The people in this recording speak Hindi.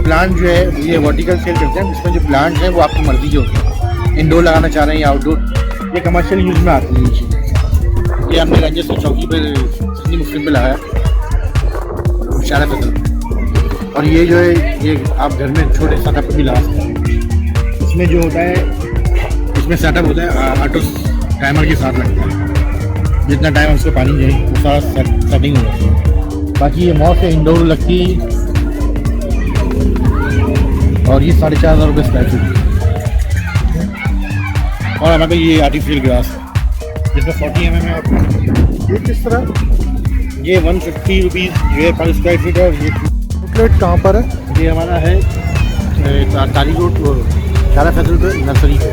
प्लांट जो है ये वर्टिकल सेल करते हैं, इसमें जो प्लांट हैं वो आपकी मर्जी के होते हैं, इंडोर लगाना चाह रहे हैं या आउटडोर, ये कमर्शियल यूज़ में आती है ये चीज़। ये हमने रंजन से चौकी पर मुफ्ती पे लगाया इशारा फसल। और ये जो है ये आप घर में छोटे सेटअप पे भी लगा सकते हैं। इसमें जो होता है इसमें सेटअप होता है ऑटो टाइमर के साथ लगता है, जितना टाइम उसको पानी चाहिए वो सारा सेटिंग हो जाती है। बाकी ये मॉल से इंडोर लगती और ये 4,500 रुपये स्क्वायर फीट। और हमारे ये आर्टिफिशियल ग्रास जिसमें 40 mm है। ये किस तरह ये 150 रुपीज़ जो है पर स्क्वायर फीट है। और ये आउटलेट कहाँ पर है? ये हमारा है तारी रोड शारा फैसल पे नर्सरी पे।